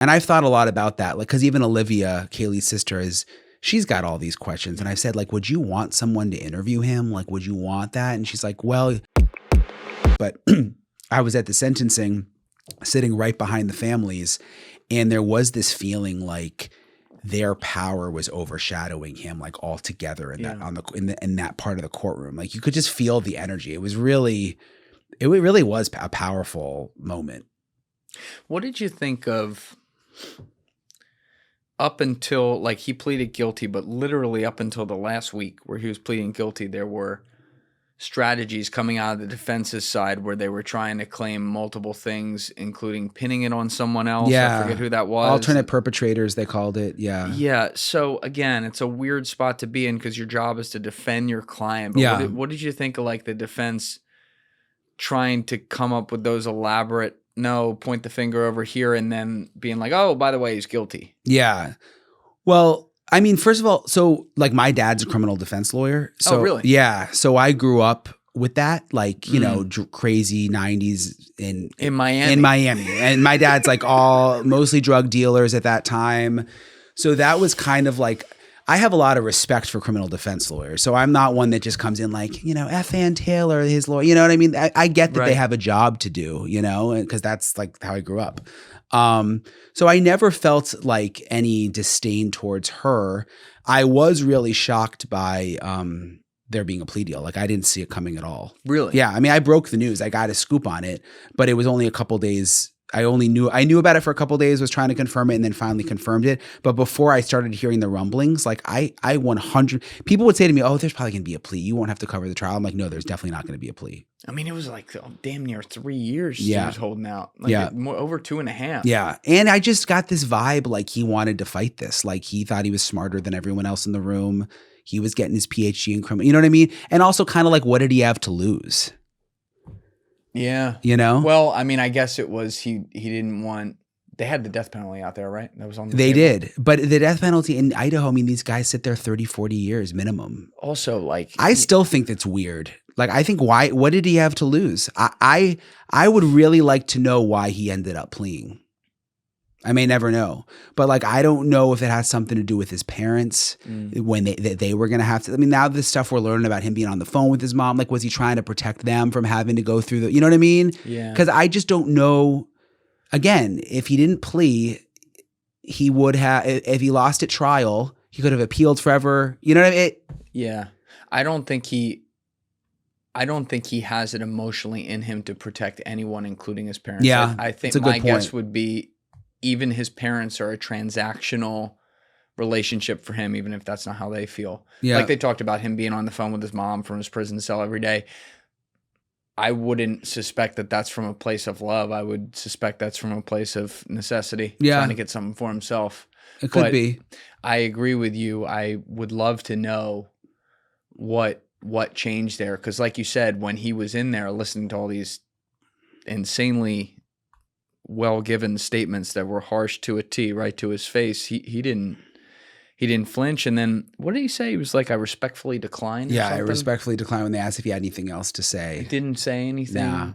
And I've thought a lot about that. Like, cause even Olivia, Kaylee's sister, she's got all these questions. And I've said, like, would you want someone to interview him? Like, would you want that? And she's like, well, but I was at the sentencing sitting right behind the families. And there was this feeling like their power was overshadowing him, like altogether in in that part of the courtroom. Like you could just feel the energy. It really was a powerful moment. What did you think of up until, like, he pleaded guilty, but literally up until the last week where he was pleading guilty, there were strategies coming out of the defense's side where they were trying to claim multiple things, including pinning it on someone else. Yeah. I forget who that was. Alternate perpetrators, they called it. Yeah. Yeah. So again, it's a weird spot to be in because your job is to defend your client. But what did you think of, like, the defense trying to come up with those elaborate, point the finger over here, and then being like, oh, by the way, he's guilty? Yeah. Well, I mean, first of all, so like my dad's a criminal defense lawyer. So, oh, really? Yeah. So I grew up with that, like, crazy 90s in Miami. And my dad's like mostly drug dealers at that time. So that was kind of like, I have a lot of respect for criminal defense lawyers. So I'm not one that just comes in like, F. Ann Taylor, his lawyer, you know what I mean? I get that they have a job to do, because that's like how I grew up. So I never felt like any disdain towards her. I was really shocked by there being a plea deal. Like I didn't see it coming at all. Really? Yeah. I mean, I broke the news. I got a scoop on it, but it was only a couple days. I knew about it for a couple of days, was trying to confirm it, and then finally confirmed it. But before I started hearing the rumblings, like I 100 people would say to me, oh, there's probably going to be a plea. You won't have to cover the trial. I'm like, no, there's definitely not going to be a plea. I mean, it was like damn near 3 years he was holding out. Like over 2.5. Yeah. And I just got this vibe like he wanted to fight this. Like he thought he was smarter than everyone else in the room. He was getting his PhD in criminal, you know what I mean? And also kind of like, what did he have to lose? Yeah. Well, I mean, I guess it was he didn't want. They had the death penalty out there, right? That was on the They table. did. But the death penalty in Idaho, I mean, these guys sit there 30, 40 years minimum. Also, like, I still think that's weird. Like, I think what did he have to lose? I would really like to know why he ended up pleading. I may never know, but like, I don't know if it has something to do with his parents when they were going to have to, I mean, now this stuff we're learning about him being on the phone with his mom, like, was he trying to protect them from having to go through you know what I mean? Yeah. Cause I just don't know. Again, if he didn't plea, he would have, if he lost at trial, he could have appealed forever. You know what I mean? Yeah. I don't think he has it emotionally in him to protect anyone, including his parents. Yeah. I think my guess would be, even his parents are a transactional relationship for him, even if that's not how they feel. Yeah. Like they talked about him being on the phone with his mom from his prison cell every day. I wouldn't suspect that that's from a place of love. I would suspect that's from a place of necessity, trying to get something for himself. It could be. I agree with you. I would love to know what changed there. Because like you said, when he was in there listening to all these insanely well-given statements that were harsh to a T, right to his face, he didn't flinch. And then what did he say? He was like, I respectfully declined. Yeah, I respectfully declined when they asked if he had anything else to say. He didn't say anything. Nah.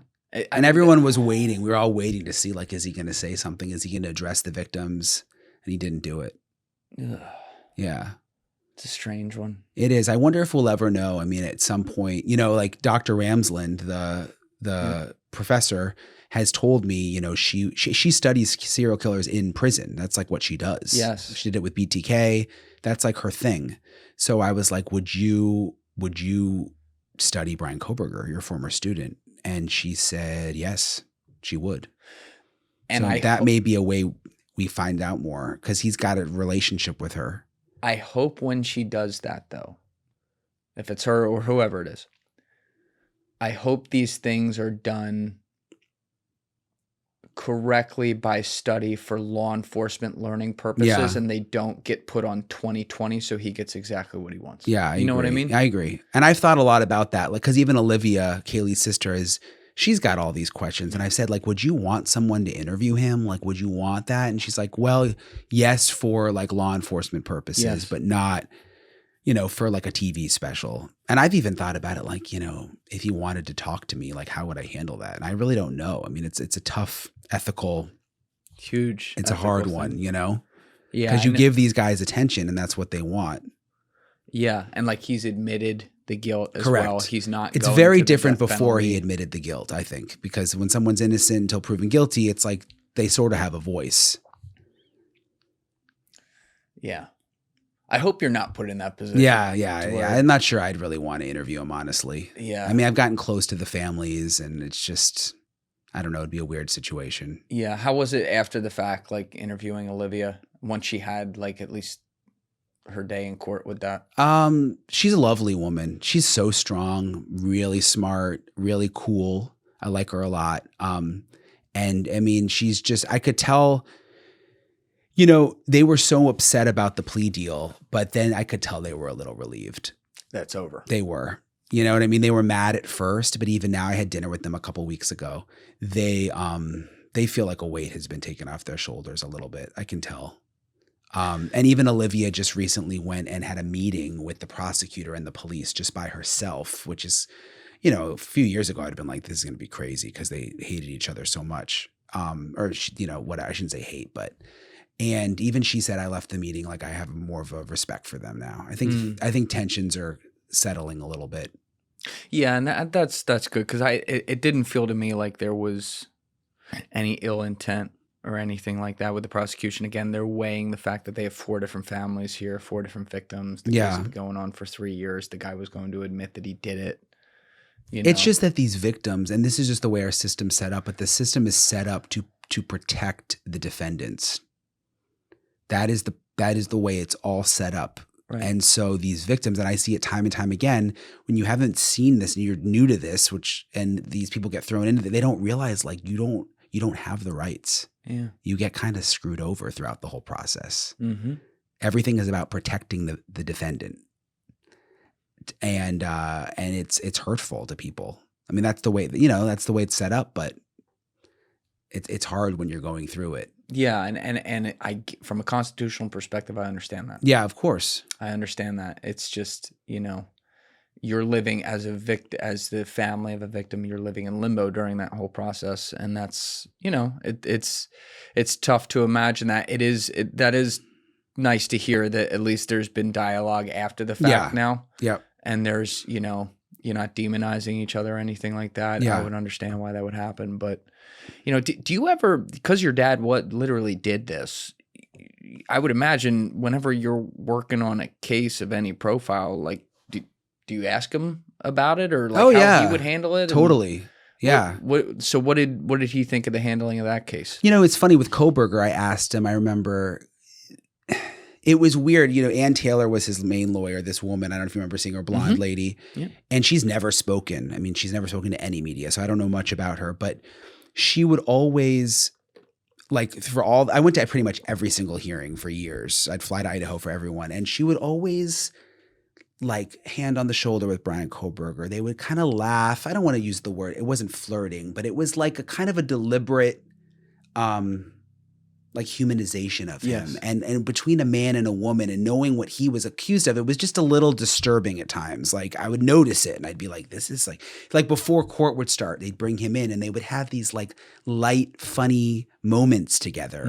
And everyone was waiting. We were all waiting to see, like, is he going to say something? Is he going to address the victims? And he didn't do it. Ugh. Yeah. It's a strange one. It is. I wonder if we'll ever know. I mean, at some point, like Dr. Ramsland, the professor, has told me, she studies serial killers in prison. That's like what she does. Yes. She did it with BTK. That's like her thing. So I was like, would you study Brian Kohberger, your former student? And she said, yes, she would. And so that may be a way we find out more, because he's got a relationship with her. I hope when she does that, though, if it's her or whoever it is, I hope these things are done correctly by study for law enforcement learning purposes, and they don't get put on 20/20 so he gets exactly what he wants. Yeah, you know what I mean? I agree. And I've thought a lot about that, like, because even Olivia, Kaylee's sister, she's got all these questions. And I've said, like, would you want someone to interview him? Like, would you want that? And she's like, well, yes, for like law enforcement purposes, but not, for like a TV special. And I've even thought about it, like, if he wanted to talk to me, like, how would I handle that? And I really don't know. I mean, it's a tough ethical Huge. It's a hard one, you know? Yeah. Because you give these guys attention and that's what they want. Yeah. And like he's admitted the guilt as Correct. well. He's not. It's very different before he admitted the guilt, I think, because when someone's innocent until proven guilty, it's like they sort of have a voice. Yeah. I hope you're not put in that position. Yeah. I'm not sure I'd really want to interview him, honestly. Yeah. I mean, I've gotten close to the families and it's just, I don't know, it'd be a weird situation. Yeah. How was it after the fact, like interviewing Olivia once she had like at least her day in court with that? She's a lovely woman. She's so strong, really smart, really cool. I like her a lot. And I mean, she's just, I could tell, you know, they were so upset about the plea deal, but then I could tell they were a little relieved. That's over. They were, you know what I mean? They were mad at first, but even now I had dinner with them a couple weeks ago. They feel like a weight has been taken off their shoulders a little bit. I can tell. And even Olivia just recently went and had a meeting with the prosecutor and the police just by herself, which is, you know, a few years ago, I'd have been like, this is going to be crazy because they hated each other so much. You know, what I shouldn't say hate, but, and even she said, I left the meeting like I have more of a respect for them now. I think tensions are settling a little bit. Yeah, and that's good because it didn't feel to me like there was any ill intent or anything like that with the prosecution. Again, they're weighing the fact that they have 4 different families here, 4 different victims. The case has been going on for 3 years. The guy was going to admit that he did it. You know? It's just that these victims, and this is just the way our system's set up, but the system is set up to protect the defendants. That is the way it's all set up. Right. And so these victims, and I see it time and time again, when you haven't seen this and you're new to this, and these people get thrown into it, they don't realize like you don't have the rights. Yeah. You get kind of screwed over throughout the whole process. Mm-hmm. Everything is about protecting the defendant. And it's hurtful to people. I mean, that's the way, you know, that's the way it's set up, but it's hard when you're going through it. Yeah. And I, from a constitutional perspective, I understand that. Yeah, of course. I understand that. It's just, you know, you're living as as the family of a victim, you're living in limbo during that whole process. And that's, you know, it's tough to imagine that. That is nice to hear that at least there's been dialogue after the fact now. Yeah. And there's, you know, you're not demonizing each other or anything like that. Yeah. I would understand why that would happen. But, you know, do you ever, because your dad literally did this, I would imagine whenever you're working on a case of any profile, like, do you ask him about it or like how he would handle it? Totally. Yeah. So what did he think of the handling of that case? You know, it's funny with Kohberger, I asked him, I remember it was weird. You know, Ann Taylor was his main lawyer, this woman. I don't know if you remember seeing her, blonde lady. Yeah. And she's never spoken. I mean, she's never spoken to any media. So I don't know much about her, but she would always like I went to pretty much every single hearing for years. I'd fly to Idaho for everyone. And she would always like hand on the shoulder with Brian Kohberger. They would kind of laugh. I don't want to use the word. It wasn't flirting, but it was like a kind of a deliberate, like humanization of him. And between a man and a woman and knowing what he was accused of, it was just a little disturbing at times. Like I would notice it and I'd be like, this is like before court would start, they'd bring him in and they would have these like light, funny moments together.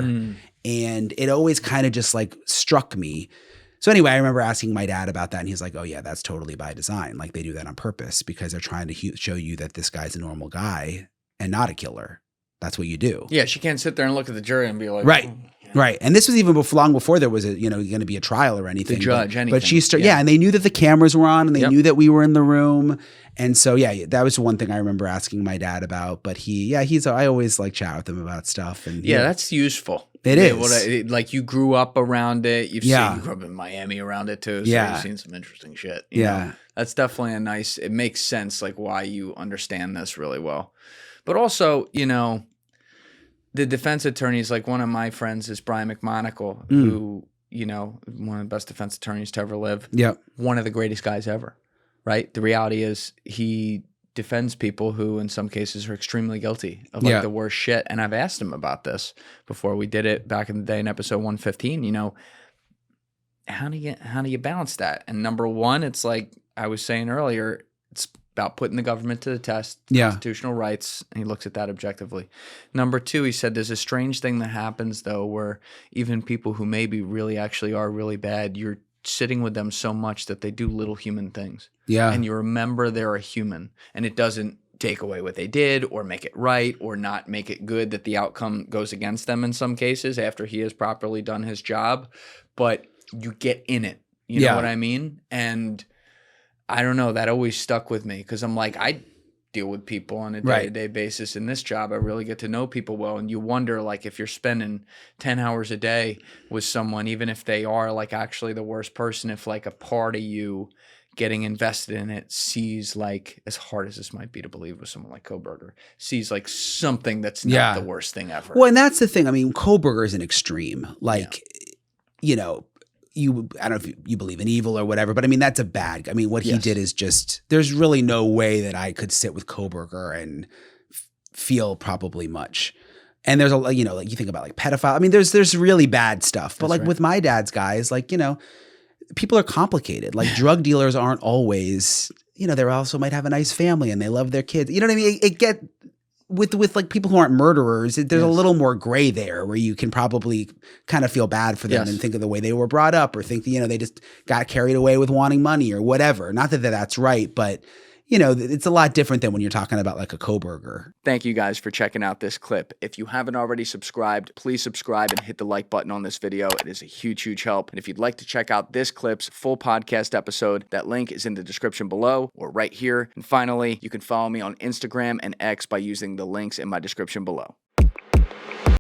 And it always kind of just like struck me. So anyway, I remember asking my dad about that and he's like, oh yeah, that's totally by design. Like they do that on purpose because they're trying to show you that this guy's a normal guy and not a killer. That's what you do. Yeah, she can't sit there and look at the jury and be like, right, right. And this was even long before there was going to be a trial or anything. The judge, anything. But she started, and they knew that the cameras were on and they knew that we were in the room. And so, that was one thing I remember asking my dad about. But I always like chat with him about stuff. And that's useful. It is. Like you grew up around it. You grew up in Miami around it too. So you've seen some interesting shit. You know? That's definitely it makes sense like why you understand this really well. But also, you know, the defense attorneys, like one of my friends is Brian McMonagle, who, you know, one of the best defense attorneys to ever live. Yep. One of the greatest guys ever, right? The reality is he defends people who in some cases are extremely guilty of like the worst shit. And I've asked him about this before we did it back in the day in episode 115, you know, how do you balance that? And number one, it's like I was saying earlier, it's about putting the government to the test, Yeah. constitutional rights, and he looks at that objectively. Number two, he said there's a strange thing that happens, though, where even people who maybe really actually are really bad, you're sitting with them so much that they do little human things. Yeah. And you remember they're a human, and it doesn't take away what they did or make it right or not make it good that the outcome goes against them in some cases after he has properly done his job. But you get in it. You know what I mean? And I don't know. That always stuck with me because I'm like, I deal with people on a day-to-day basis in this job. I really get to know people well. And you wonder, like, if you're spending 10 hours a day with someone, even if they are like actually the worst person, if like a part of you getting invested in it sees, like, as hard as this might be to believe with someone like Kohberger, sees like something that's not the worst thing ever. Well, and that's the thing. I mean, Kohberger is an extreme. Like, you know, I don't know if you believe in evil or whatever, but I mean, that's a bad, I mean, what he did is just, there's really no way that I could sit with Kohberger and feel probably much. And there's a, you know, like you think about like pedophile. I mean, there's really bad stuff, but with my dad's guys, like, you know, people are complicated. Like drug dealers aren't always, you know, they also might have a nice family and they love their kids. You know what I mean? It get with like people who aren't murderers, there's a little more gray there where you can probably kind of feel bad for them and think of the way they were brought up or think that, you know, they just got carried away with wanting money or whatever. Not that that's right, but you know, it's a lot different than when you're talking about like a Kohberger. Thank you guys for checking out this clip. If you haven't already subscribed, please subscribe and hit the like button on this video. It is a huge, huge help. And if you'd like to check out this clip's full podcast episode, that link is in the description below or right here. And finally, you can follow me on Instagram and X by using the links in my description below.